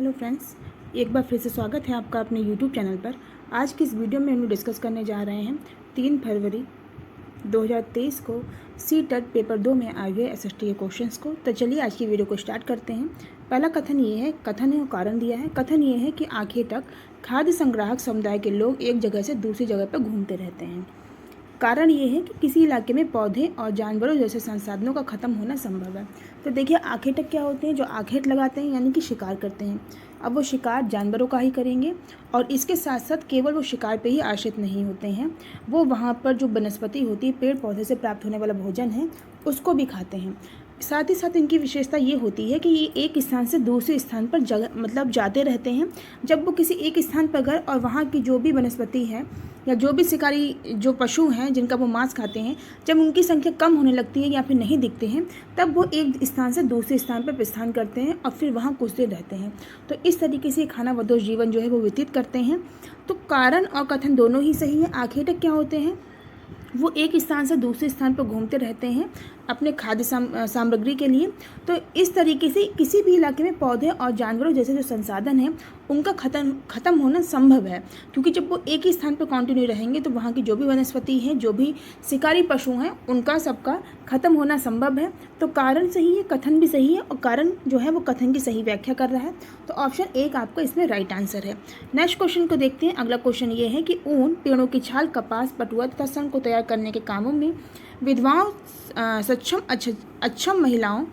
Hello friends, एक बार फिर से स्वागत है आपका अपने यूट्यूब चैनल पर। आज की इस वीडियो में हम लोग डिस्कस करने जा रहे हैं 3 फरवरी 2023 को सी-टेट पेपर 2 में आए हुए एसएसटी के क्वेश्चंस को। तो चलिए आज की वीडियो को स्टार्ट करते हैं। पहला कथन ये है, कथन है और कारण दिया है। कथन ये है कि आखिर तक खाद्य संग्राहक समुदाय के लोग एक जगह से दूसरी जगह पर घूमते रहते हैं। कारण ये है कि किसी इलाके में पौधे और जानवरों जैसे संसाधनों का खत्म होना संभव है। तो देखिए आखेटक क्या होते हैं, जो आखेट लगाते हैं यानी कि शिकार करते हैं। अब वो शिकार जानवरों का ही करेंगे और इसके साथ साथ केवल वो शिकार पे ही आश्रित नहीं होते हैं, वो वहाँ पर जो वनस्पति होती है, पेड़ पौधे से प्राप्त होने वाला भोजन है, उसको भी खाते हैं। साथ ही साथ इनकी विशेषता ये होती है कि ये एक स्थान से दूसरे स्थान पर जाते रहते हैं। जब वो किसी एक स्थान पर गए और वहाँ की जो भी वनस्पति है या जो भी शिकारी जो पशु हैं जिनका वो मांस खाते हैं, जब उनकी संख्या कम होने लगती है या फिर नहीं दिखते हैं, तब वो एक स्थान से दूसरे स्थान पर प्रस्थान करते हैं और फिर वहाँ कुछ देर रहते हैं। तो इस तरीके से खानाबदोश जीवन जो है वो व्यतीत करते हैं। तो कारण और कथन दोनों ही सही है। आखेटक क्या होते हैं, वो एक स्थान से दूसरे स्थान पर घूमते रहते हैं अपने खाद्य सामग्री के लिए। तो इस तरीके से किसी भी इलाके में पौधे और जानवरों जैसे जो संसाधन हैं उनका ख़त्म होना संभव है, क्योंकि जब वो एक ही स्थान पर कंटिन्यू रहेंगे तो वहाँ की जो भी वनस्पति हैं, जो भी शिकारी पशु हैं, उनका सबका ख़त्म होना संभव है। तो कारण सही है, कथन भी सही है और कारण जो है वो कथन की सही व्याख्या कर रहा है। तो ऑप्शन 1 आपका इसमें राइट आंसर है। नेक्स्ट क्वेश्चन को देखते हैं। अगला क्वेश्चन ये है कि ऊन, पेड़ों की छाल, कपास, पटुआ तथा सन को तैयार करने के कामों में विधवाओं, अक्षम महिलाओं,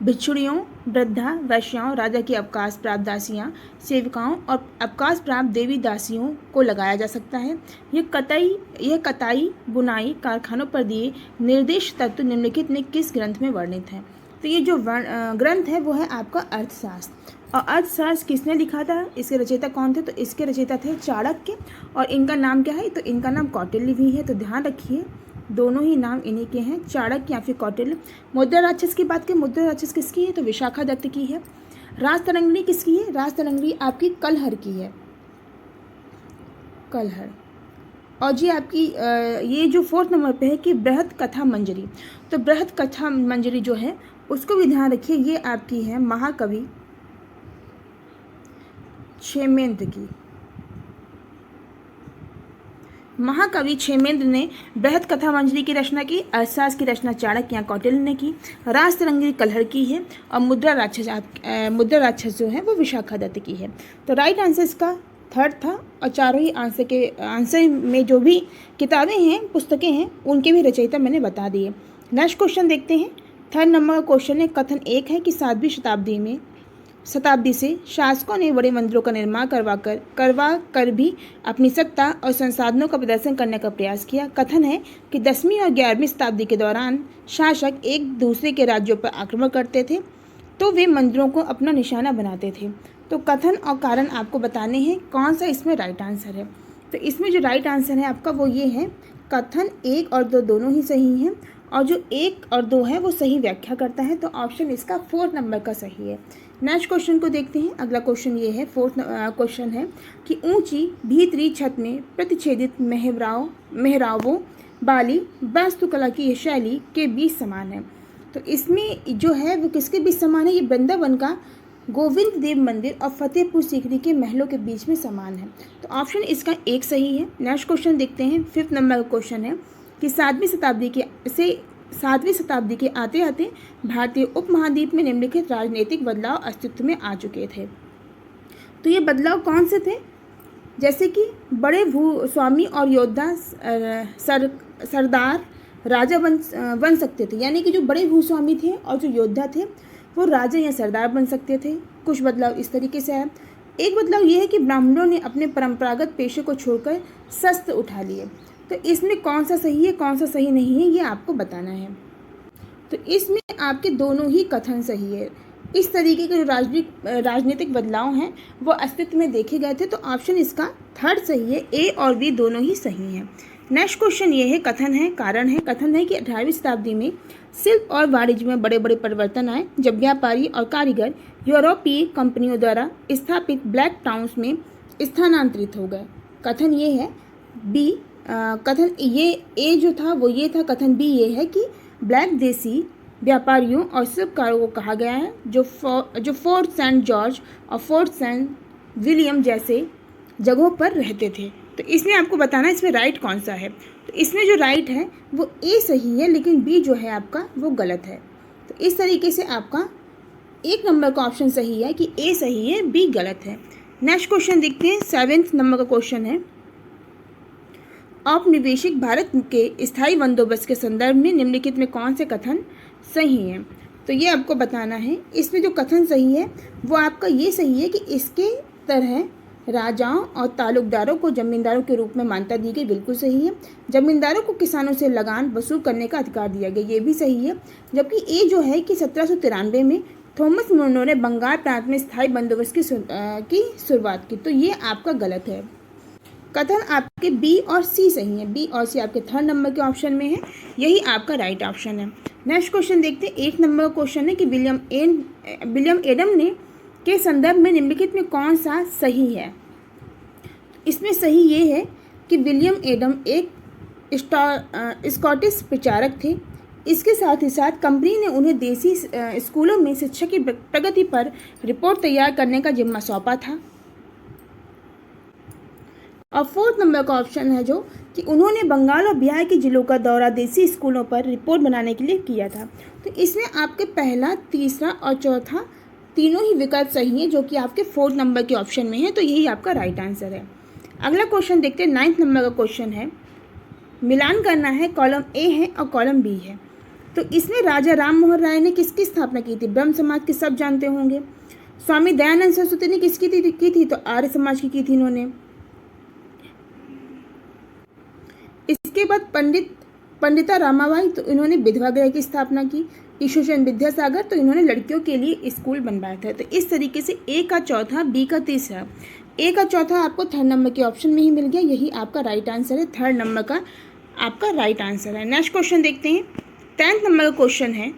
भिक्षुणियों, वृद्धा, वैश्याओं, राजा की अवकाश प्राप्त दासियां, सेविकाओं और अवकाश प्राप्त देवी दासियों को लगाया जा सकता है। यह कताई बुनाई कारखानों पर दिए निर्देश तत्व निम्नलिखित में किस ग्रंथ में वर्णित है। तो ये जो ग्रंथ है वो है आपका अर्थशास्त्र। और अर्थशास्त्र किसने लिखा था, इसके रचयिता कौन थे? तो इसके रचयिता थे चाणक्य और इनका नाम क्या है? तो इनका नाम कौटिल्य भी है। तो ध्यान रखिए दोनों ही नाम इन्हीं के हैं, चाणक्य या फिर कौटिल्य। मुद्रा राक्षस की बात करें, मुद्रा राक्षस किसकी है? तो विशाखा दत्त की है। राजतरंगिणी किसकी है? राजतरंगिणी आपकी कलहर की है, कलहर। और जी आपकी ये जो 4th नंबर पे है कि बृहत कथा मंजरी। तो बृहत कथा मंजरी जो है उसको भी ध्यान रखिए, ये आपकी है महाकवि क्षेमेंद्र की। महाकवि क्षेमेंद्र ने बृहत कथा मंजरी की रचना की। अर्थशास्त्र की रचना चाणक्य या कौटिल्य ने की। राजतरंगिणी कलहर की है और मुद्रा राक्षस जो है वो विशाखा दत्त की है। तो राइट आंसर इसका 3rd था। और चारों ही आंसर में जो भी किताबें हैं, पुस्तकें हैं, उनके भी रचयिता मैंने बता दिए। नेक्स्ट क्वेश्चन देखते हैं। 3rd नंबर का क्वेश्चन है, कथन 1 है कि 7वीं शताब्दी से शासकों ने बड़े मंदिरों का निर्माण करवा कर भी अपनी सत्ता और संसाधनों का प्रदर्शन करने का प्रयास किया। कथन है कि 10वीं और 11वीं शताब्दी के दौरान शासक एक दूसरे के राज्यों पर आक्रमण करते थे तो वे मंदिरों को अपना निशाना बनाते थे। तो कथन और कारण आपको बताने हैं, कौन सा इसमें राइट आंसर है। तो इसमें जो राइट आंसर है आपका वो ये है, कथन 1 और 2 दोनों ही सही हैं और जो 1 और 2 है वो सही व्याख्या करता है। तो ऑप्शन इसका 4th नंबर का सही है। नेक्स्ट क्वेश्चन को देखते हैं। अगला क्वेश्चन ये है, 4th क्वेश्चन है कि ऊंची भीतरी छत में प्रतिच्छेदित मेहराबों वाली वास्तुकला की ये शैली के बीच समान है। तो इसमें जो है वो किसके बीच समान है? ये वृंदावन का गोविंद देव मंदिर और फतेहपुर सीकरी के महलों के बीच में समान है। तो ऑप्शन इसका 1 सही है। नेक्स्ट क्वेश्चन देखते हैं। 5th नंबर का क्वेश्चन है कि 7वीं शताब्दी के आते आते भारतीय उपमहाद्वीप में निम्नलिखित राजनीतिक बदलाव अस्तित्व में आ चुके थे। तो ये बदलाव कौन से थे? जैसे कि बड़े भूस्वामी और योद्धा सरदार राजा बन सकते थे, यानी कि जो बड़े भूस्वामी थे और जो योद्धा थे वो राजा या सरदार बन सकते थे। कुछ बदलाव इस तरीके से है। एक बदलाव ये है कि ब्राह्मणों ने अपने परंपरागत पेशे को छोड़कर शस्त्र उठा लिए। तो इसमें कौन सा सही है, कौन सा सही नहीं है, ये आपको बताना है। तो इसमें आपके दोनों ही कथन सही है। इस तरीके के जो राजनीतिक बदलाव हैं वो अस्तित्व में देखे गए थे। तो ऑप्शन इसका 3rd सही है। ए और बी दोनों ही सही हैं। नेक्स्ट क्वेश्चन ये है, कथन है कारण है। कथन है कि 18वीं शताब्दी में शिल्प और वाणिज्य में बड़े बड़े परिवर्तन आए जब व्यापारी और कारीगर यूरोपीय कंपनियों द्वारा स्थापित ब्लैक टाउन्स में स्थानांतरित हो गए। कथन ये है। बी कथन ये ए जो था वो ये था। कथन बी ये है कि ब्लैक देसी व्यापारियों और शिल्पकारों को कहा गया है जो फोर्ट सेंट जॉर्ज और फोर्ट सेंट विलियम जैसे जगहों पर रहते थे। तो इसमें आपको बताना है इसमें राइट कौन सा है। तो इसमें जो राइट है वो ए सही है, लेकिन बी जो है आपका वो गलत है। तो इस तरीके से आपका 1 नंबर का ऑप्शन सही है कि ए सही है, बी गलत है। नेक्स्ट क्वेश्चन देखते हैं। 7th नंबर का क्वेश्चन है, औपनिवेशिक भारत के स्थायी बंदोबस्त के संदर्भ में निम्नलिखित में कौन से कथन सही हैं। तो ये आपको बताना है। इसमें जो कथन सही है वो आपका ये सही है कि इसके तरह राजाओं और तालुकदारों को जमींदारों के रूप में मान्यता दी गई, बिल्कुल सही है। जमींदारों को किसानों से लगान वसूल करने का अधिकार दिया गया, ये भी सही है। जबकि ए जो है कि 1793 में थॉमस मुनरो ने बंगाल प्रांत में स्थायी बंदोबस्त की शुरुआत की, तो ये आपका गलत है। कथन आपके बी और सी सही है। बी और सी आपके 3rd नंबर के ऑप्शन में है, यही आपका राइट ऑप्शन है। नेक्स्ट क्वेश्चन देखते हैं। 1 नंबर का क्वेश्चन है कि विलियम एडम ने के संदर्भ में निम्नलिखित में कौन सा सही है। इसमें सही ये है कि विलियम एडम एक स्कॉटिश प्रचारक थे। इसके साथ ही साथ कंपनी ने उन्हें देसी स्कूलों में शिक्षा की प्रगति पर रिपोर्ट तैयार करने का जिम्मा सौंपा था। और 4th नंबर का ऑप्शन है जो कि उन्होंने बंगाल और बिहार के जिलों का दौरा देसी स्कूलों पर रिपोर्ट बनाने के लिए किया था। तो इसमें आपके पहला, तीसरा और चौथा तीनों ही विकल्प सही हैं, जो कि आपके 4th नंबर के ऑप्शन में है। तो यही आपका राइट आंसर है। अगला क्वेश्चन देखते हैं। 9th नंबर का क्वेश्चन है, मिलान करना है, कॉलम ए है और कॉलम बी है। तो इसमें राजा राम मोहन राय ने किसकी स्थापना की थी। ब्रह्म समाज के सब जानते होंगे। स्वामी दयानंद सरस्वती ने किसकी की थी, तो आर्य समाज की थी इन्होंने। इसके बाद पंडिता रामाबाई, तो इन्होंने विधवा गृह की स्थापना की। ईश्वरचंद्र विद्यासागर, तो इन्होंने लड़कियों के लिए स्कूल बनवाया था। तो इस तरीके से ए का चौथा, बी का तीसरा, ए का चौथा आपको 3rd नंबर के ऑप्शन में ही मिल गया, यही आपका राइट आंसर है। 3rd नंबर का आपका राइट आंसर है। नेक्स्ट क्वेश्चन देखते हैं। 10th नंबर का क्वेश्चन है,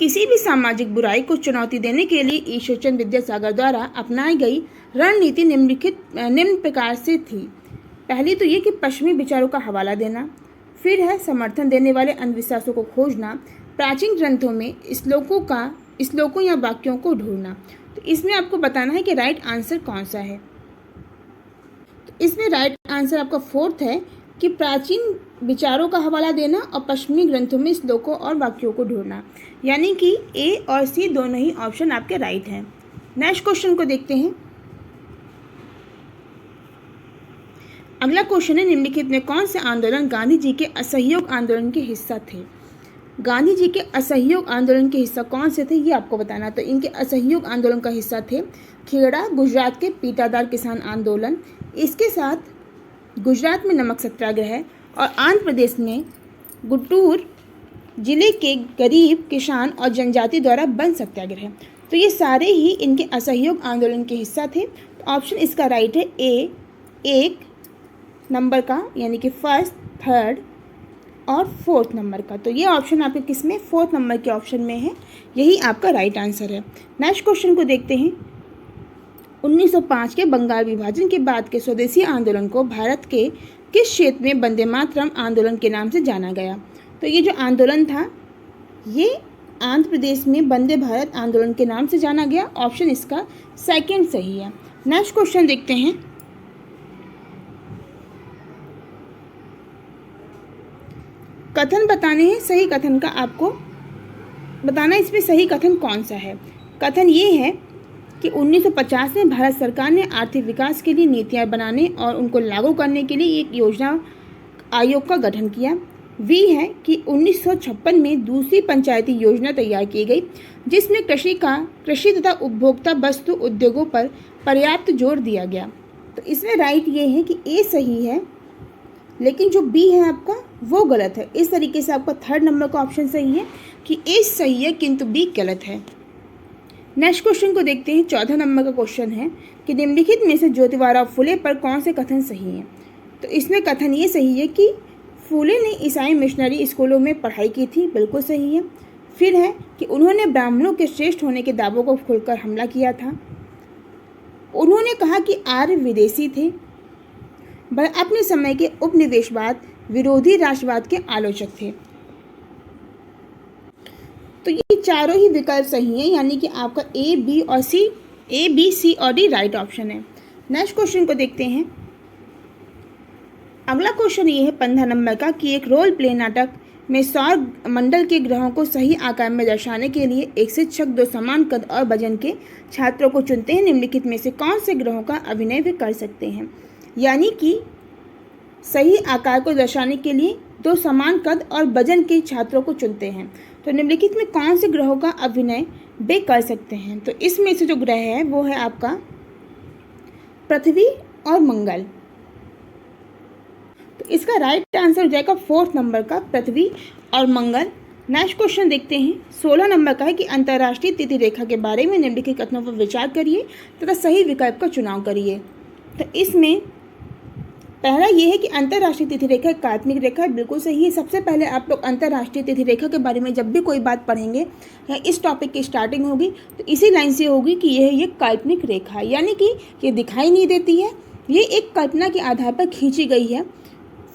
किसी भी सामाजिक बुराई को चुनौती देने के लिए ईश्वरचंद्र विद्यासागर द्वारा अपनाई गई रणनीति निम्न प्रकार से थी। पहली तो ये कि पश्चिमी विचारों का हवाला देना, फिर है समर्थन देने वाले अंधविश्वासों को खोजना, प्राचीन ग्रंथों में श्लोकों या वाक्यों को ढूंढना। तो इसमें आपको बताना है कि राइट आंसर कौन सा है। तो इसमें राइट आंसर आपका 4th है कि प्राचीन विचारों का हवाला देना और पश्चिमी ग्रंथों में श्लोकों और वाक्यों को ढूंढना, यानी कि ए और सी दोनों ही ऑप्शन आपके राइट हैं। नेक्स्ट क्वेश्चन को देखते हैं। अगला क्वेश्चन है, निम्नलिखित में कौन से आंदोलन गांधी जी के असहयोग आंदोलन के हिस्सा थे। गांधी जी के असहयोग आंदोलन के हिस्सा कौन से थे, ये आपको बताना। तो इनके असहयोग आंदोलन का हिस्सा थे खेड़ा, गुजरात के पीटादार किसान आंदोलन, इसके साथ गुजरात में नमक सत्याग्रह और आंध्र प्रदेश में गुंटूर जिले के गरीब किसान और जनजाति द्वारा वन सत्याग्रह। तो ये सारे ही इनके असहयोग आंदोलन के हिस्सा थे। तो ऑप्शन इसका राइट है ए 1 नंबर का, यानी कि 1st, 3rd और 4th नंबर का। तो ये ऑप्शन आपके किस में, 4th नंबर के ऑप्शन में है, यही आपका राइट आंसर है। नेक्स्ट क्वेश्चन को देखते हैं। 1905 के बंगाल विभाजन के बाद के स्वदेशी आंदोलन को भारत के किस क्षेत्र में वंदे मातरम आंदोलन के नाम से जाना गया। तो ये जो आंदोलन था ये आंध्र प्रदेश में वंदे भारत आंदोलन के नाम से जाना गया। ऑप्शन इसका 2nd सही है। नेक्स्ट क्वेश्चन देखते हैं। कथन बताने हैं, सही कथन का आपको बताना, इसमें सही कथन कौन सा है। कथन ये है कि 1950 में भारत सरकार ने आर्थिक विकास के लिए नीतियां बनाने और उनको लागू करने के लिए एक योजना आयोग का गठन किया। वी है कि 1956 में दूसरी पंचायती योजना तैयार की गई, जिसमें कृषि तथा उपभोक्ता वस्तु उद्योगों पर पर्याप्त जोर दिया गया। तो इसमें राइट ये है कि ए सही है, लेकिन जो बी है आपका वो गलत है। इस तरीके से आपका 3rd नंबर का ऑप्शन सही है कि ए सही है किंतु बी गलत है। नेक्स्ट क्वेश्चन को देखते हैं। 14 नंबर का क्वेश्चन है कि निम्नलिखित में से ज्योतिबाराव फुले पर कौन से कथन सही हैं। तो इसमें कथन ये सही है कि फुले ने ईसाई मिशनरी स्कूलों में पढ़ाई की थी, बिल्कुल सही है। फिर है कि उन्होंने ब्राह्मणों के श्रेष्ठ होने के दावों को खुलकर हमला किया था। उन्होंने कहा कि आर्य विदेशी थे। वह अपने समय के उपनिवेशवाद विरोधी राष्ट्रवाद के आलोचक थे। चारों ही विकल्प सही हैं, यानी कि आपका ए बी सी और डी राइट ऑप्शन है। नेक्स्ट क्वेश्चन को देखते हैं। अगला क्वेश्चन ये है 15 नंबर का कि एक रोल प्ले नाटक में सौर मंडल के ग्रहों को सही आकार में दर्शाने के लिए एक शिक्षक दो समान कद और वजन के छात्रों को चुनते हैं। निम्नलिखित में से कौन से ग्रहों का अभिनय वे कर सकते हैं? यानी कि सही आकार को दर्शाने के लिए दो समान कद और वजन के छात्रों को चुनते हैं। तो निम्नलिखित में कौन से ग्रहों का अभिनय वे कर सकते हैं? तो इसमें से जो ग्रह है वो है आपका पृथ्वी और मंगल। तो इसका राइट आंसर हो जाएगा 4 नंबर का पृथ्वी और मंगल। नेक्स्ट क्वेश्चन देखते हैं। 16 नंबर का है कि अंतर्राष्ट्रीय तिथि रेखा के बारे में निम्नलिखित कथनों पर विचार करिए तथा सही विकल्प का चुनाव करिए। तो इसमें पहला ये है कि अंतर्राष्ट्रीय तिथि रेखा एक काल्पनिक रेखा है, बिल्कुल सही है। सबसे पहले आप लोग अंतर्राष्ट्रीय तिथि रेखा के बारे में जब भी कोई बात पढ़ेंगे या इस टॉपिक की स्टार्टिंग होगी तो इसी लाइन से होगी कि यह काल्पनिक रेखा है, यानी कि ये दिखाई नहीं देती है, ये एक कल्पना के आधार पर खींची गई है।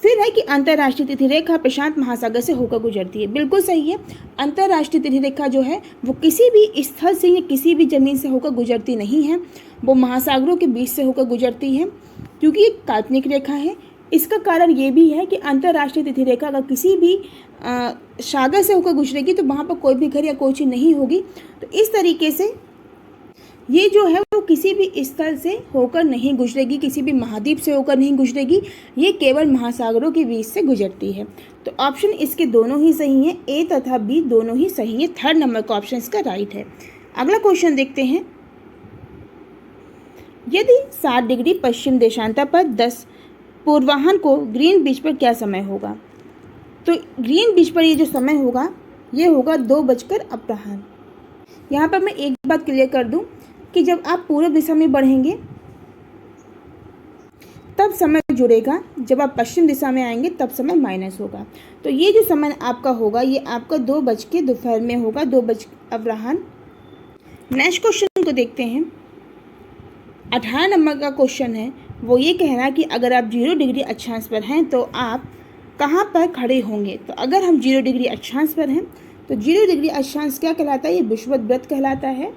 फिर है कि अंतर्राष्ट्रीय तिथि रेखा प्रशांत महासागर से होकर गुजरती है, बिल्कुल सही है। अंतर्राष्ट्रीय तिथि रेखा जो है वो किसी भी स्थल से या किसी भी जमीन से होकर गुजरती नहीं है, वो महासागरों के बीच से होकर गुजरती है, क्योंकि एक काल्पनिक रेखा है। इसका कारण ये भी है कि अंतर्राष्ट्रीय तिथि रेखा अगर किसी भी सागर से होकर गुजरेगी तो वहाँ पर कोई भी घर या कोई चीज़ नहीं होगी। तो इस तरीके से ये जो है वो किसी भी स्थल से होकर नहीं गुजरेगी, किसी भी महाद्वीप से होकर नहीं गुजरेगी, ये केवल महासागरों के बीच से गुजरती है। तो ऑप्शन इसके दोनों ही सही हैं, ए तथा बी दोनों ही सही है। 3rd नंबर का ऑप्शन इसका राइट है। अगला क्वेश्चन देखते हैं। यदि 60 डिग्री पश्चिम देशांतर पर 10 पूर्वाह्न को ग्रीन बीच पर क्या समय होगा? तो ग्रीन बीच पर ये जो समय होगा ये होगा 2:00 यहाँ पर मैं एक बात क्लियर कर दूं कि जब आप पूर्व दिशा में बढ़ेंगे तब समय जुड़ेगा, जब आप पश्चिम दिशा में आएंगे तब समय माइनस होगा। तो ये जो समय आपका होगा ये आपका 2 बज के दोपहर में होगा, 2:00 नेक्स्ट क्वेश्चन को देखते हैं। 18 नंबर का क्वेश्चन है, वो ये कह रहा है कि अगर आप 0 डिग्री अक्षांश पर हैं तो आप कहाँ पर खड़े होंगे? तो अगर हम 0 डिग्री अक्षांश पर हैं तो 0 डिग्री अक्षांश क्या कहलाता है? ये विषुवत वृत्त कहलाता है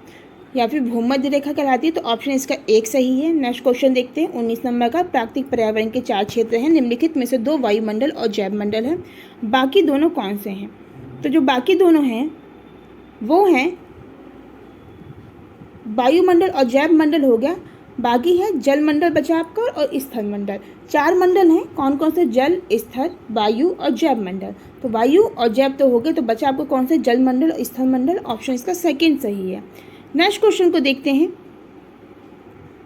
या फिर भूमध्य रेखा कहलाती है। तो ऑप्शन इसका 1 सही है। नेक्स्ट क्वेश्चन देखते हैं। 19 नंबर का प्राकृतिक पर्यावरण के 4 क्षेत्र हैं, निम्नलिखित में से 2 वायुमंडल और जैव मंडल हैं, बाकी दोनों कौन से हैं? तो जो बाकी दोनों हैं वो हैं वायुमंडल और जैव मंडल हो गया, बाकी है जल मंडल बचा आपका और स्थल मंडल। 4 मंडल हैं, कौन कौन से? जल, स्थल, वायु और जैव मंडल। तो वायु और जैव तो हो गए, तो बचा आपको कौन से? जल मंडल और स्थल मंडल। ऑप्शन इसका 2 सही है। नेक्स्ट क्वेश्चन को देखते हैं।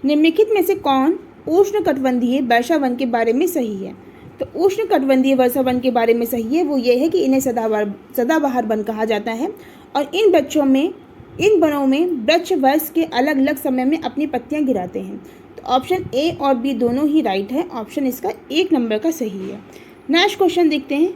निम्नलिखित में से कौन उष्णकटिबंधीय वर्षा वन के बारे में सही है? तो उष्णकटिबंधीय वर्षा वन के बारे में सही है वो ये है कि इन्हें सदाबहार वन कहा जाता है और इन वनों में वृक्ष वर्ष के अलग अलग समय में अपनी पत्तियां गिराते हैं। तो ऑप्शन ए और बी दोनों ही राइट है। ऑप्शन इसका 1 नंबर का सही है। नेक्स्ट क्वेश्चन देखते हैं।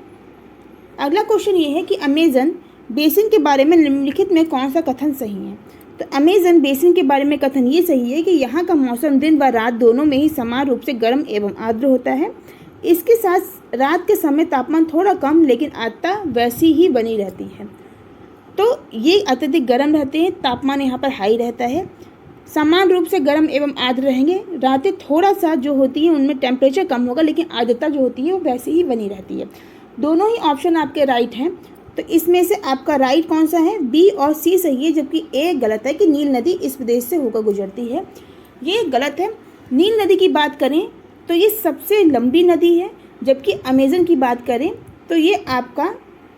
अगला क्वेश्चन ये है कि अमेजन बेसिन के बारे में निम्नलिखित में कौन सा कथन सही है? तो अमेजन बेसिन के बारे में कथन ये सही है कि यहाँ का मौसम दिन व रात दोनों में ही समान रूप से गर्म एवं आर्द्र होता है। इसके साथ रात के समय तापमान थोड़ा कम लेकिन आर्द्रता वैसी ही बनी रहती है। तो ये अत्यधिक गर्म रहते हैं, तापमान यहाँ पर हाई रहता है, समान रूप से गर्म एवं आर्द्र रहेंगे। रातें थोड़ा सा जो होती है उनमें टेम्परेचर कम होगा लेकिन आर्द्रता जो होती है वो वैसी ही बनी रहती है। दोनों ही ऑप्शन आपके राइट हैं। तो इसमें से आपका राइट कौन सा है? बी और सी सही है, जबकि ए गलत है कि नील नदी इस प्रदेश से होकर गुजरती है, ये गलत है। नील नदी की बात करें तो ये सबसे लंबी नदी है, जबकि अमेजन की बात करें तो ये आपका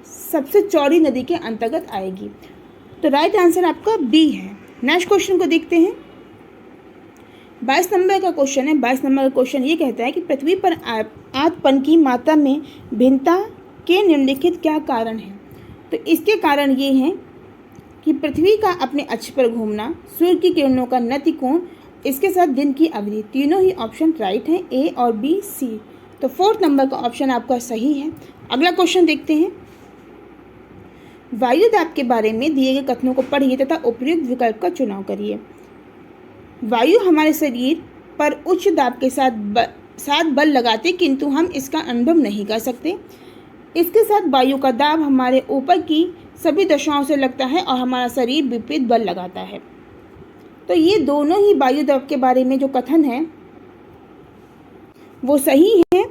सबसे चौड़ी नदी के अंतर्गत आएगी। तो राइट आंसर आपका बी है। नेक्स्ट क्वेश्चन को देखते हैं। 22 नंबर का क्वेश्चन है। 22 नंबर का क्वेश्चन ये कहता है कि पृथ्वी पर आर्द्रपन की मात्रा में भिन्नता के निम्नलिखित क्या कारण है? तो इसके कारण ये हैं कि पृथ्वी का अपने अक्ष पर घूमना, सूर्य की किरणों का नति कोण, इसके साथ दिन की अवधि। तीनों ही ऑप्शन राइट हैं, ए और बी, सी। तो 4th नंबर का ऑप्शन आपका सही है। अगला क्वेश्चन देखते हैं। वायु दाब के बारे में दिए गए कथनों को पढ़िए तथा उपयुक्त विकल्प का चुनाव करिए। वायु हमारे शरीर पर उच्च दाब के साथ बल लगाते किंतु हम इसका अनुभव नहीं कर सकते। इसके साथ वायु का दाब हमारे ऊपर की सभी दशाओं से लगता है और हमारा शरीर विपरीत बल लगाता है। तो ये दोनों ही वायु दाब के बारे में जो कथन है वो सही है,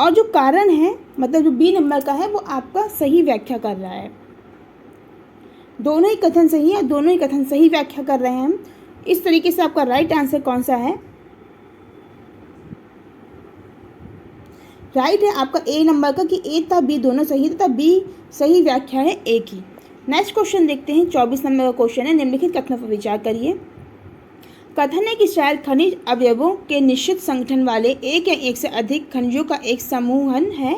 और जो कारण है मतलब जो बी नंबर का है वो आपका सही व्याख्या कर रहा है। दोनों ही कथन सही है, दोनों ही कथन सही व्याख्या कर रहे हैं हम। इस तरीके से आपका राइट आंसर कौन सा है? राइट है आपका ए नंबर का कि ए तथा बी दोनों सही तथा बी सही व्याख्या है ए की। नेक्स्ट क्वेश्चन देखते हैं। 24 नंबर का क्वेश्चन है, निम्नलिखित कथनों पर विचार करिए। कथन है कि शायद खनिज अवयवों के निश्चित संगठन वाले एक या एक से अधिक खनिजों का एक समूहन है।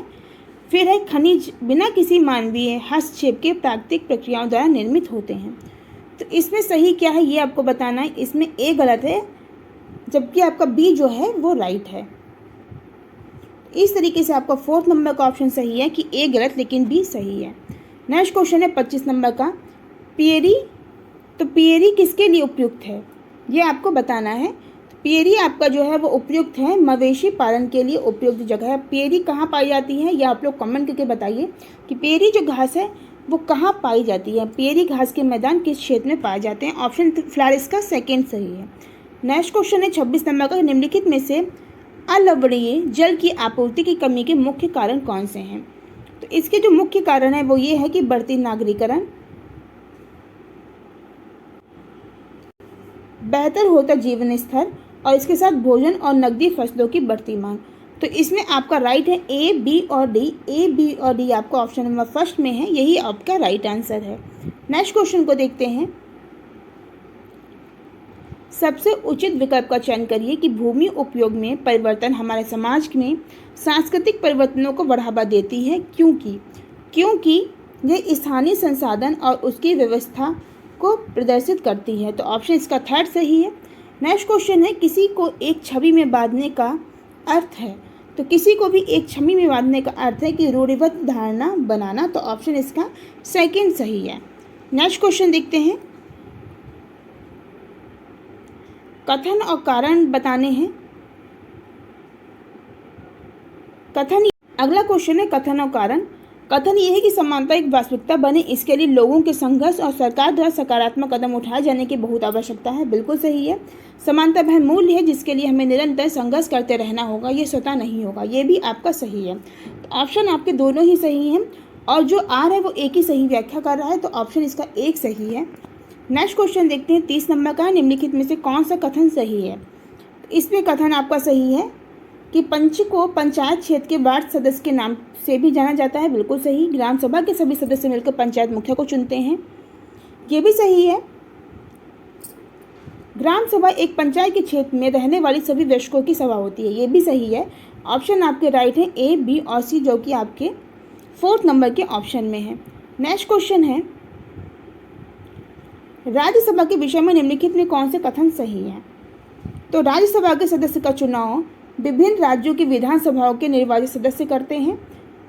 फिर है खनिज बिना किसी मानवीय हस्तक्षेप के प्राकृतिक प्रक्रियाओं द्वारा निर्मित होते हैं। तो इसमें सही क्या है ये आपको बताना है। इसमें ए गलत है जबकि आपका बी जो है वो राइट है। इस तरीके से आपका 4th नंबर का ऑप्शन सही है कि ए गलत लेकिन बी सही है। नेक्स्ट क्वेश्चन है 25 नंबर का, पियरी। तो पियरी किसके लिए उपयुक्त है ये आपको बताना है। पियरी आपका जो है वो उपयुक्त है मवेशी पालन के लिए उपयुक्त जगह है। पियरी कहाँ पाई जाती है ये आप लोग कमेंट करके बताइए कि पियरी जो घास है वो कहाँ पाई जाती है। पियरी घास के मैदान किस क्षेत्र में पाए जाते हैं? ऑप्शन फिलहाल इसका सेकेंड सही है। नेक्स्ट क्वेश्चन है 26 नंबर का, निम्नलिखित में से अलवणीय जल की आपूर्ति की कमी के मुख्य कारण कौन से हैं? तो इसके जो मुख्य कारण है वो ये है कि बढ़ती नागरीकरण, बेहतर होता जीवन स्तर और इसके साथ भोजन और नकदी फसलों की बढ़ती मांग। तो इसमें आपका राइट है ए, बी और डी। ए, बी और डी आपका ऑप्शन नंबर फर्स्ट में है, यही आपका राइट आंसर है। नेक्स्ट क्वेश्चन को देखते हैं। सबसे उचित विकल्प का चयन करिए कि भूमि उपयोग में परिवर्तन हमारे समाज में सांस्कृतिक परिवर्तनों को बढ़ावा देती है क्योंकि यह स्थानीय संसाधन और उसकी व्यवस्था को प्रदर्शित करती है। तो ऑप्शन इसका थर्ड सही है। नेक्स्ट क्वेश्चन है, किसी को एक छवि में बांधने का अर्थ है। तो किसी को भी एक छवि में बांधने का अर्थ है कि रूढ़िबद्ध धारणा बनाना। तो ऑप्शन इसका सेकंड सही है। नेक्स्ट क्वेश्चन देखते हैं। कथन और कारण बताने हैं। अगला क्वेश्चन है कथन और कारण। कथन ये है कि समानता एक वास्तविकता बने, इसके लिए लोगों के संघर्ष और सरकार द्वारा सकारात्मक कदम उठाए जाने की बहुत आवश्यकता है। बिल्कुल सही है। समानता वह मूल्य है जिसके लिए हमें निरंतर संघर्ष करते रहना होगा, ये स्वतः नहीं होगा, ये भी आपका सही है। तो ऑप्शन आपके दोनों ही सही हैं और जो आर है वो एक ही सही व्याख्या कर रहा है। तो ऑप्शन इसका एक सही है। नेक्स्ट क्वेश्चन देखते हैं। 30 नंबर का, निम्नलिखित में से कौन सा कथन सही है? इसमें कथन आपका सही है कि पंच को पंचायत क्षेत्र के वार्ड सदस्य के नाम से भी जाना जाता है। बिल्कुल सही। ग्राम सभा के सभी सदस्य मिलकर पंचायत मुखिया को चुनते हैं, ये भी सही है। ग्राम सभा एक पंचायत के क्षेत्र में रहने वाली सभी वयस्कों की सभा होती है, ये भी सही है। ऑप्शन आपके राइट है ए, बी और सी, जो कि आपके 4th नंबर के ऑप्शन में है। नेक्स्ट क्वेश्चन है, राज्यसभा के विषय में निम्नलिखित में कौन से कथन सही है? तो राज्यसभा के सदस्य का चुनाव विभिन्न राज्यों की विधानसभाओं के निर्वाचित सदस्य करते हैं।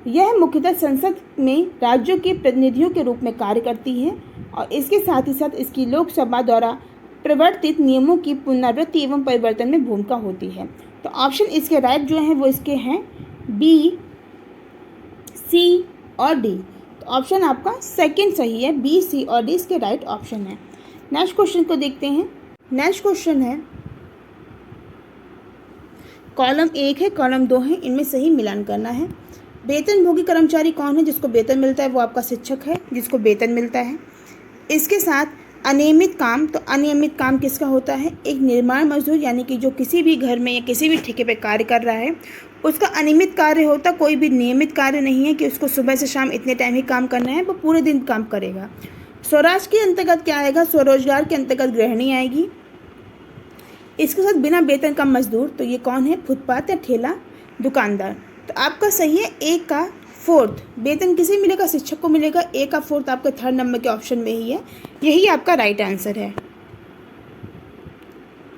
यह मुख्यतः संसद में राज्यों के प्रतिनिधियों के रूप में कार्य करती है और इसके साथ ही साथ इसकी लोकसभा द्वारा प्रवर्तित नियमों की पुनरावृत्ति एवं परिवर्तन में भूमिका होती है। तो ऑप्शन इसके राइट जो हैं वो इसके हैं बी, सी और डी। तो ऑप्शन आपका सेकंड सही है। बी, सी और डी इसके राइट ऑप्शन है। नेक्स्ट क्वेश्चन को देखते हैं। नेक्स्ट क्वेश्चन है, कॉलम 1 है, कॉलम 2 है, इनमें सही मिलान करना है। वेतनभोगी कर्मचारी कौन है? जिसको वेतन मिलता है वो आपका शिक्षक है, जिसको वेतन मिलता है। इसके साथ अनियमित काम। तो अनियमित काम किसका होता है? एक निर्माण मजदूर, यानी कि जो किसी भी घर में या किसी भी ठेके पे कार्य कर रहा है उसका अनियमित कार्य होता। कोई भी नियमित कार्य नहीं है कि उसको सुबह से शाम इतने टाइम ही काम करना है, वो पूरे दिन काम करेगा। स्वराज के अंतर्गत क्या आएगा? स्वरोजगार के अंतर्गत गृहिणी आएगी। इसके साथ बिना वेतन का मजदूर, तो ये कौन है? फुटपाथ या ठेला दुकानदार। तो आपका सही है ए का 4th। वेतन किसे मिलेगा? शिक्षक को मिलेगा। ए का 4th आपका 3rd नंबर के ऑप्शन में ही है, यही आपका राइट आंसर है।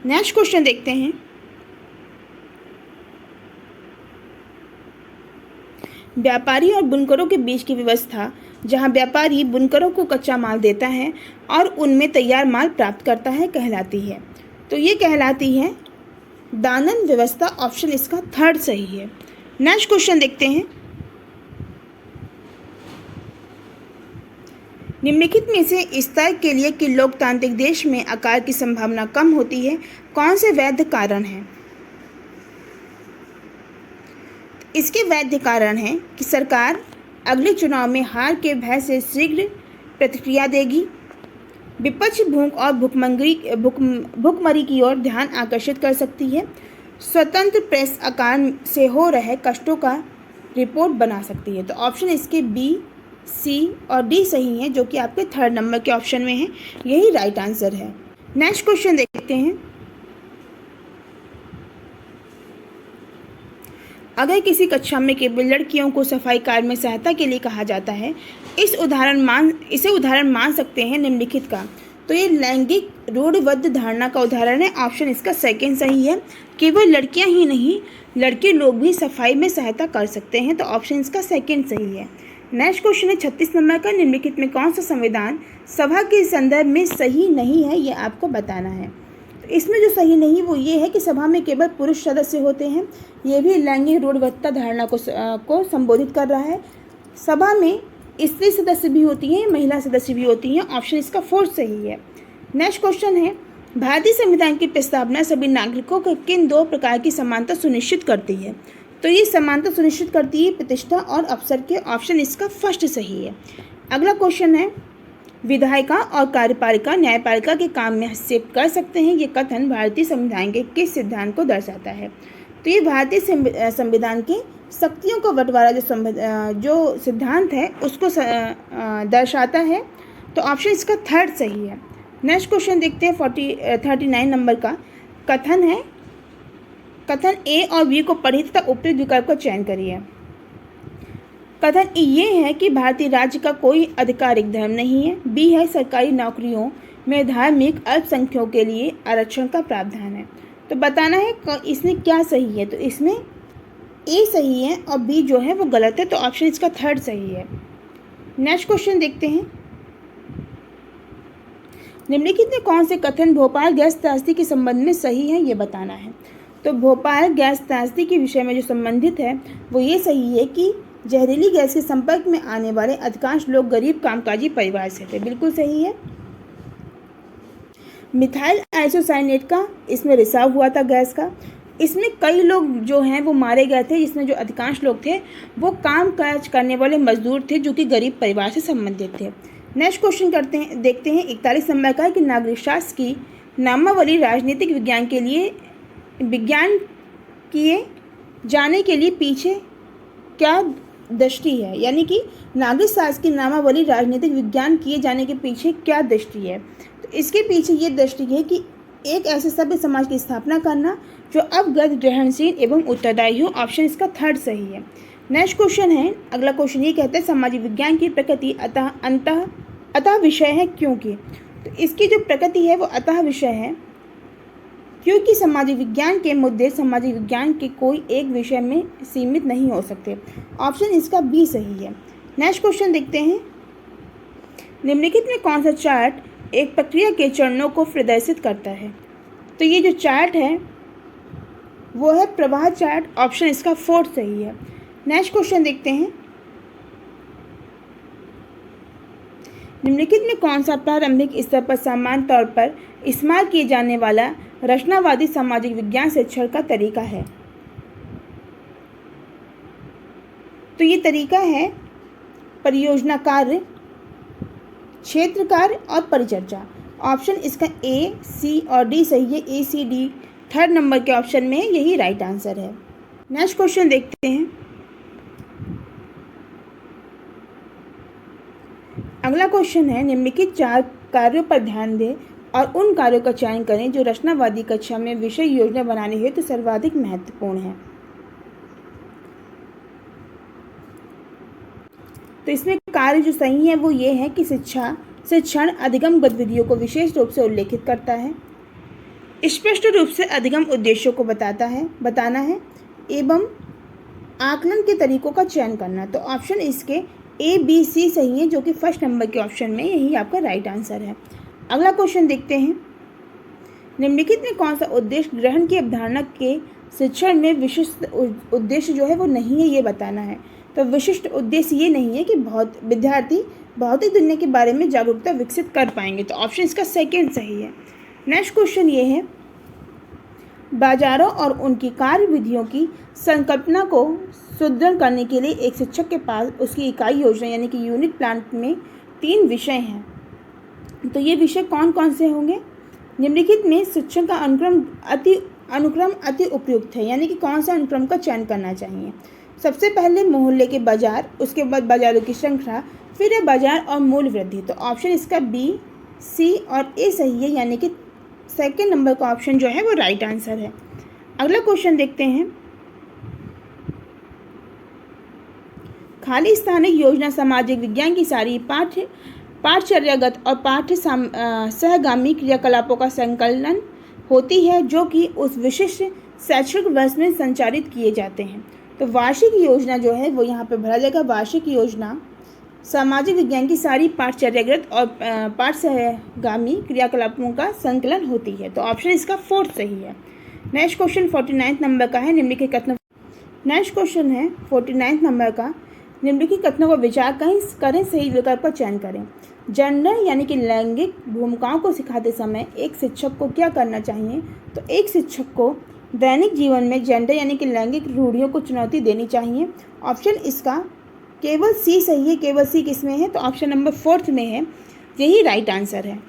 नेक्स्ट क्वेश्चन देखते हैं। व्यापारी और बुनकरों के बीच की व्यवस्था, जहां व्यापारी बुनकरों को कच्चा माल देता है और उनमें तैयार माल प्राप्त करता है, कहलाती है। तो ये कहलाती है दानन व्यवस्था। ऑप्शन इसका 3rd सही है। नेक्स्ट क्वेश्चन देखते हैं। निम्नलिखित में से इस तर्क के लिए कि लोकतांत्रिक देश में आकार की संभावना कम होती है, कौन से वैध कारण हैं? इसके वैध कारण हैं कि सरकार अगले चुनाव में हार के भय से शीघ्र प्रतिक्रिया देगी, विपक्ष भूख और भुखमरी की ओर ध्यान आकर्षित कर सकती है, स्वतंत्र प्रेस आकार से हो रहे कष्टों का रिपोर्ट बना सकती है। तो ऑप्शन इसके बी, सी और डी सही हैं, जो कि आपके 3rd नंबर के ऑप्शन में है। यही राइट आंसर है। नेक्स्ट क्वेश्चन देखते हैं। अगर किसी कक्षा में केवल लड़कियों को सफाई कार्य में सहायता के लिए कहा जाता है, इसे उदाहरण मान सकते हैं निम्नलिखित का। तो ये लैंगिक रूढ़िबद्ध धारणा का उदाहरण है। ऑप्शन इसका 2nd सही है। केवल लड़कियां ही नहीं, लड़के लोग भी सफाई में सहायता कर सकते हैं। तो ऑप्शन इसका 2nd सही है। नेक्स्ट क्वेश्चन है 36 नंबर का। निम्नलिखित में कौन सा संविधान सभा के संदर्भ में सही नहीं है, ये आपको बताना है। तो इसमें जो सही नहीं वो ये है कि सभा में केवल पुरुष सदस्य होते हैं। ये भी लैंगिक रूढ़िबद्धता धारणा को संबोधित कर रहा है। सभा में स्त्री सदस्य भी होती हैं, महिला सदस्य भी होती हैं। ऑप्शन इसका 4th सही है। नेक्स्ट क्वेश्चन है, भारतीय संविधान की प्रस्तावना सभी नागरिकों को किन 2 प्रकार की समानता सुनिश्चित करती है? तो ये समानता सुनिश्चित करती है प्रतिष्ठा और अवसर के। ऑप्शन इसका 1st सही है। अगला क्वेश्चन है, विधायिका और कार्यपालिका न्यायपालिका के काम में हस्तक्षेप कर सकते हैं। ये कथन भारतीय संविधान के किस सिद्धांत को दर्शाता है? तो ये भारतीय संविधान के शक्तियों का बंटवारा जो सिद्धांत है उसको दर्शाता है। तो ऑप्शन इसका 3rd सही है। नेक्स्ट क्वेश्चन देखते हैं 39 नंबर का। कथन ए और बी को पढ़िए तथा उपयुक्त विकल्प का चयन करिए। कथन ए ये है कि भारतीय राज्य का कोई आधिकारिक धर्म नहीं है। बी है सरकारी नौकरियों में धार्मिक अल्पसंख्यकों के लिए आरक्षण का प्रावधान है। तो बताना है इसमें क्या सही है। तो इसमें ए सही है और बी जो है वो गलत है। तो ऑप्शन इसका 3rd सही है। नेक्स्ट क्वेश्चन देखते हैं। निम्नलिखित में कौन से कथन भोपाल गैस त्रासदी के संबंध में सही है, ये बताना है। तो भोपाल गैस त्रासदी के विषय में जो संबंधित है वो ये सही है कि जहरीली गैस के संपर्क में आने वाले अधिकांश लोग गरीब कामकाजी परिवार से थे। बिल्कुल सही है। मिथाइल आइसोसाइनेट का इसमें रिसाव हुआ था गैस का। इसमें कई लोग जो हैं वो मारे गए थे, जिसमें जो अधिकांश लोग थे वो काम काज करने वाले मजदूर थे जो कि गरीब परिवार से संबंधित थे। नेक्स्ट क्वेश्चन देखते हैं 41 नंबर का कि नागरिक शास्त्र की नामावली राजनीतिक विज्ञान किए जाने के लिए पीछे क्या दृष्टि है? यानी कि नागरिक शास्त्र की नामावली राजनीतिक विज्ञान किए जाने के पीछे क्या दृष्टि है? तो इसके पीछे ये दृष्टि है कि एक ऐसे सभ्य समाज की स्थापना करना जो अवगत, ग्रहणशील एवं उत्तरदायी हो। ऑप्शन इसका 3rd सही है। नेक्स्ट क्वेश्चन है, अगला क्वेश्चन ये कहता है सामाजिक विज्ञान की प्रकृति अतः विषय है क्योंकि। तो इसकी जो प्रकृति है वो अतः विषय है क्योंकि सामाजिक विज्ञान के मुद्दे सामाजिक विज्ञान के कोई एक विषय में सीमित नहीं हो सकते। ऑप्शन इसका बी सही है। नेक्स्ट क्वेश्चन देखते हैं। निम्नलिखित में कौन सा चार्ट एक प्रक्रिया के चरणों को प्रदर्शित करता है? तो ये जो चार्ट है वो है प्रवाह चार्ट। ऑप्शन इसका 4th सही है। नेक्स्ट क्वेश्चन देखते हैं। निम्नलिखित में कौन सा प्रारंभिक स्तर पर सामान्य तौर पर इस्तेमाल किए जाने वाला रचनावादी सामाजिक विज्ञान शिक्षण का तरीका है? तो ये तरीका है परियोजना कार्य, क्षेत्र कार्य और परिचर्चा। ऑप्शन इसका ए, सी और डी सही है। ए, सी, डी 3rd नंबर के ऑप्शन में है, यही राइट आंसर है। नेक्स्ट क्वेश्चन देखते हैं। अगला क्वेश्चन है निम्नलिखित 4 कार्यों पर ध्यान दें और उन कार्यों का चयन करें जो रचनावादी कक्षा में विषय योजना बनाने हेतु सर्वाधिक महत्वपूर्ण है। तो इसमें कार्य जो सही है वो ये है कि शिक्षण अधिगम गतिविधियों को विशेष रूप से उल्लेखित करता है, स्पष्ट रूप से अधिगम उद्देश्यों को बताना है एवं आकलन के तरीकों का चयन करना। तो ऑप्शन इसके ए, बी, सी सही है, जो कि 1st नंबर के ऑप्शन में यही आपका राइट आंसर है। अगला क्वेश्चन देखते हैं। निम्नलिखित में कौन सा उद्देश्य ग्रहण की अवधारणा के शिक्षण में विशिष्ट उद्देश्य जो है वो नहीं है, ये बताना है। तो विशिष्ट उद्देश्य ये नहीं है कि विद्यार्थी भौतिक दुनिया के बारे में जागरूकता विकसित कर पाएंगे। तो ऑप्शन इसका सेकेंड सही है। नेक्स्ट क्वेश्चन ये है, बाजारों और उनकी कार्यविधियों की संकल्पना को सुदृढ़ करने के लिए एक शिक्षक के पास उसकी इकाई योजना यानी कि यूनिट प्लान में 3 विषय हैं। तो ये विषय कौन कौन से होंगे? निम्नलिखित में शिक्षक का अनुक्रम अति उपयुक्त है, यानी कि कौन सा अनुक्रम का चयन करना चाहिए। सबसे पहले मोहल्ले के बाजार, उसके बाद बाजारों की श्रृंखला, फिर है बाजार और मूल्य वृद्धि। तो ऑप्शन इसका बी, सी और ए सही है, यानी कि सेकेंड नंबर का ऑप्शन जो है वो राइट आंसर है। अगला क्वेश्चन देखते हैं, खाली स्थानिक योजना सामाजिक विज्ञान की सारी पाठचर्यागत और पाठ्य सहगामी क्रियाकलापों का संकलन होती है जो कि उस विशिष्ट शैक्षणिक वर्ष में संचालित किए जाते हैं। तो वार्षिक योजना जो है वो यहाँ पे भरा जाएगा। वार्षिक योजना सामाजिक विज्ञान की सारी पाठचर्यागत और पाठ सहगामी क्रियाकलापों का संकलन होती है। तो ऑप्शन इसका फोर्थ सही है। नेक्स्ट क्वेश्चन 49 नंबर का है, निम्नलिखित कथनों नेक्स्ट क्वेश्चन है 49 नंबर का, निम्नलिखित कथनों पर विचार करें, सही विकल्प का चयन करें। जेंडर यानी कि लैंगिक भूमिकाओं को सिखाते समय एक शिक्षक को क्या करना चाहिए? तो एक शिक्षक को दैनिक जीवन में जेंडर यानी कि लैंगिक रूढ़ियों को चुनौती देनी चाहिए। ऑप्शन इसका केवल सी सही है। केवल सी किस में है? तो ऑप्शन नंबर 4 में है, यही राइट आंसर है।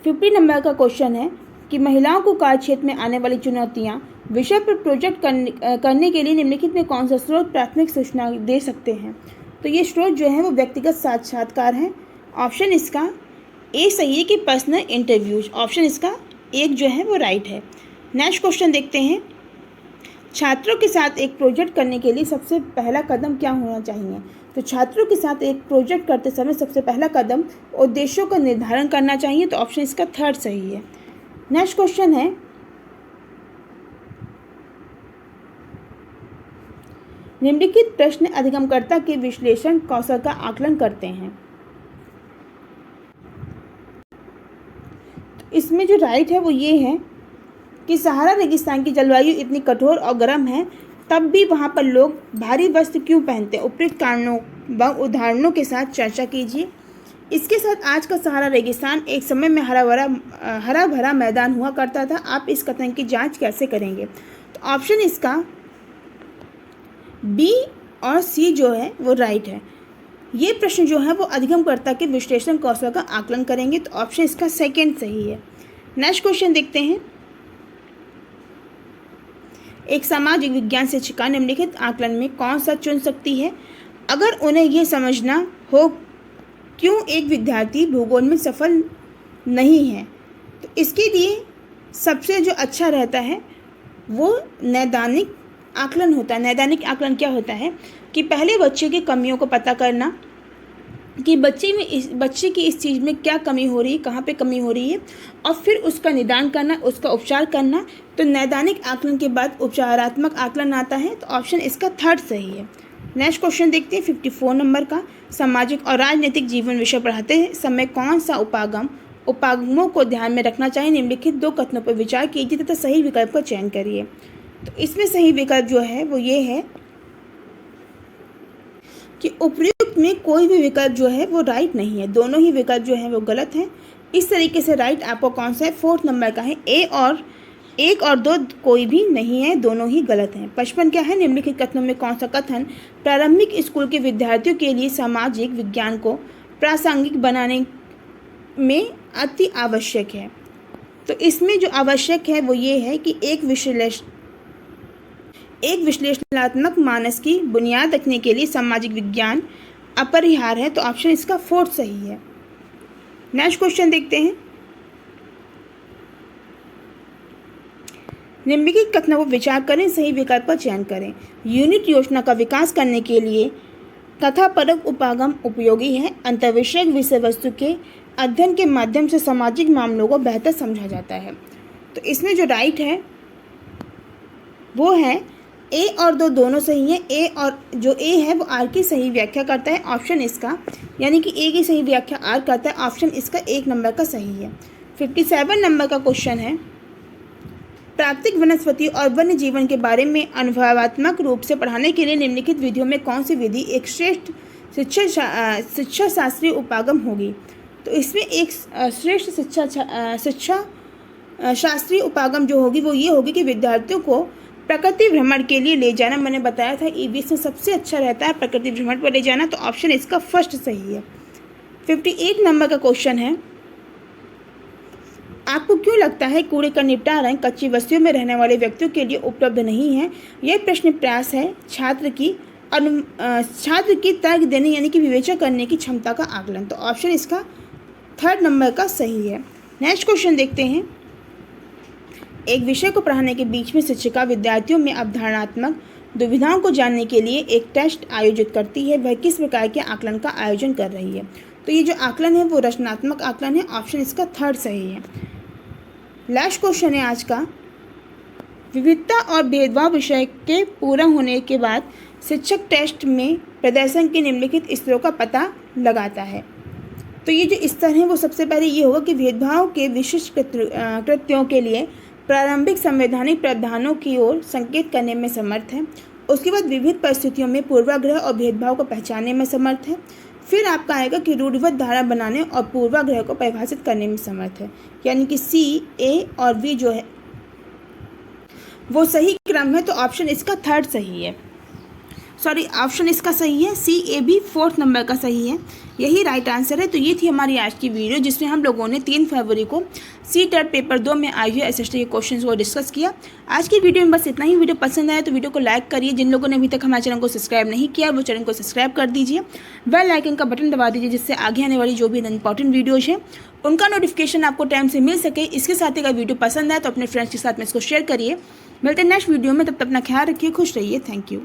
50 नंबर का क्वेश्चन है कि महिलाओं को कार्यक्षेत्र में आने वाली चुनौतियां विषय पर प्रोजेक्ट करने के लिए निम्नलिखित में कौन सा स्रोत प्राथमिक सूचना दे सकते हैं? तो ये स्रोत जो है वो व्यक्तिगत साक्षात्कार हैं। ऑप्शन इसका ए सही है कि पर्सनल इंटरव्यूज। ऑप्शन इसका एक जो है वो राइट है। नेक्स्ट क्वेश्चन देखते हैं, छात्रों के साथ एक प्रोजेक्ट करने के लिए सबसे पहला कदम क्या होना चाहिए? तो छात्रों के साथ एक प्रोजेक्ट करते समय सबसे पहला कदम उद्देश्यों का निर्धारण करना चाहिए। तो ऑप्शन इसका थर्ड सही है। नेक्स्ट क्वेश्चन है, निम्नलिखित प्रश्न अधिगमकर्ता के विश्लेषण कौशल का आकलन करते हैं। तो इसमें जो राइट है वो ये है कि सहारा रेगिस्तान की जलवायु इतनी कठोर और गर्म है, तब भी वहाँ पर लोग भारी वस्त्र क्यों पहनते हैं? उपयुक्त कारणों व उदाहरणों के साथ चर्चा कीजिए। इसके साथ आज का सहारा रेगिस्तान एक समय में हरा भरा मैदान हुआ करता था। आप इस कथन की जांच कैसे करेंगे? तो ऑप्शन इसका बी और सी जो है वो राइट है। ये प्रश्न जो है वो अधिगमकर्ता के विश्लेषण कौशल का आकलन करेंगे। तो ऑप्शन इसका सेकेंड सही है। नेक्स्ट क्वेश्चन देखते हैं, एक सामाजिक विज्ञान शिक्षिका निम्नलिखित आकलन में कौन सा चुन सकती है अगर उन्हें यह समझना हो क्यों एक विद्यार्थी भूगोल में सफल नहीं है? तो इसके लिए सबसे जो अच्छा रहता है वो नैदानिक आकलन होता है। नैदानिक आकलन क्या होता है कि पहले बच्चे की कमियों को पता करना कि बच्चे की इस चीज़ में क्या कमी हो रही है, कहाँ पे कमी हो रही है, और फिर उसका निदान करना, उसका उपचार करना। तो नैदानिक आकलन के बाद उपचारात्मक आकलन आता है। तो ऑप्शन इसका थर्ड सही है। नेक्स्ट क्वेश्चन देखते हैं 54 नंबर का, सामाजिक और राजनीतिक जीवन विषय पढ़ाते समय कौन सा उपागमों को ध्यान में रखना चाहिए? निम्नलिखित 2 कथनों पर विचार कीजिए तथा सही विकल्प का चयन करिए। तो इसमें सही विकल्प जो है वो ये है कि उपर्युक्त में कोई भी विकल्प जो है वो राइट नहीं है। दोनों ही विकल्प जो है वो गलत हैं। इस तरीके से राइट आपको कौन सा है? 4 नंबर का है। 1 और 2 कोई भी नहीं है, दोनों ही गलत हैं। 55 क्या है? निम्नलिखित कथनों में कौन सा कथन प्रारंभिक स्कूल के विद्यार्थियों के लिए सामाजिक विज्ञान को प्रासंगिक बनाने में अति आवश्यक है? तो इसमें जो आवश्यक है वो ये है कि एक विश्लेषणात्मक मानस की बुनियाद रखने के लिए सामाजिक विज्ञान अपरिहार्य है। तो ऑप्शन इसका 4 सही है। नेक्स्ट क्वेश्चन देखते हैं, निम्नलिखित कथनों पर विचार करें, सही विकल्प का चयन करें। यूनिट योजना का विकास करने के लिए कथापरक उपागम उपयोगी है। अंतर्विषयक विषय वस्तु के अध्ययन के माध्यम से सामाजिक मामलों को बेहतर समझा जाता है। तो इसमें जो राइट है वो है ए और 2 दोनों सही है। ए और जो ए है वो आर की सही व्याख्या करता है। ऑप्शन इसका यानी कि ए की सही व्याख्या आर करता है। ऑप्शन इसका 1 नंबर का सही है। 57 नंबर का क्वेश्चन है, प्राकृतिक वनस्पति और वन्य जीवन के बारे में अनुभवात्मक रूप से पढ़ाने के लिए निम्नलिखित विधियों में कौन सी विधि एक श्रेष्ठ शिक्षा शास्त्रीय उपागम होगी? तो इसमें एक श्रेष्ठ शिक्षा शास्त्रीय उपागम जो होगी वो ये होगी कि विद्यार्थियों को प्रकृति भ्रमण के लिए ले जाना। मैंने बताया था ईवीएस में सबसे अच्छा रहता है प्रकृति भ्रमण पर ले जाना, तो ऑप्शन इसका फर्स्ट सही है। 58 नंबर का क्वेश्चन है, आपको क्यों लगता है कूड़े का निपटारा कच्ची बस्तियों में रहने वाले व्यक्तियों के लिए उपलब्ध नहीं है? यह प्रश्न प्रयास है छात्र की तर्क देने यानी कि विवेचना करने की क्षमता का आकलन। तो ऑप्शन इसका थर्ड नंबर का सही है। नेक्स्ट क्वेश्चन देखते हैं। एक विषय को पढ़ाने के बीच में शिक्षिका विद्यार्थियों में अवधारणात्मक दुविधाओं को जानने के लिए एक टेस्ट आयोजित करती है, वह किस प्रकार के आकलन का आयोजन कर रही है? तो ये जो आकलन है वो रचनात्मक आकलन है, ऑप्शन इसका थर्ड सही है। लास्ट क्वेश्चन है आज का, विविधता और भेदभाव विषय के पूरा होने के बाद शिक्षक टेस्ट में प्रदर्शन के निम्नलिखित स्तरों का पता लगाता है। तो ये जो स्तर हैं वो सबसे पहले ये होगा कि भेदभाव के विशिष्ट कृत्यों के लिए प्रारंभिक संवैधानिक प्रावधानों की ओर संकेत करने में समर्थ है। उसके बाद विविध परिस्थितियों में पूर्वाग्रह और भेदभाव को पहचानने में समर्थ है। फिर आपका आएगा कि रूढ़िबद्ध धारा बनाने और पूर्वाग्रह को परिभाषित करने में समर्थ है, यानी कि सी, ए और वी जो है वो सही क्रम है। तो ऑप्शन इसका थर्ड सही है, ऑप्शन इसका सही है, सी, ए, बी फोर्थ नंबर का सही है, यही राइट आंसर है। तो ये थी हमारी आज की वीडियो जिसमें हम लोगों ने 3 फरवरी को सी-टेट पेपर 2 में आई हुई एसएसटी के क्वेश्चंस को डिस्कस किया। आज की वीडियो में बस इतना ही। वीडियो पसंद आया तो वीडियो को लाइक करिए। जिन लोगों ने अभी तक हमारे चैनल को सब्सक्राइब नहीं किया वो चैनल को सब्सक्राइब कर दीजिए, बेल आइकन का बटन दबा दीजिए जिससे आगे आने वाली जो भी इंपॉर्टेंट वीडियोज़ हैं उनका नोटिफिकेशन आपको टाइम से मिल सके। इसके साथ ही अगर वीडियो पसंद आए तो अपने फ्रेंड्स के साथ में इसको शेयर करिए। मिलते हैं नेक्स्ट वीडियो में, तब तक अपना ख्याल रखिए, खुश रहिए। Thank you.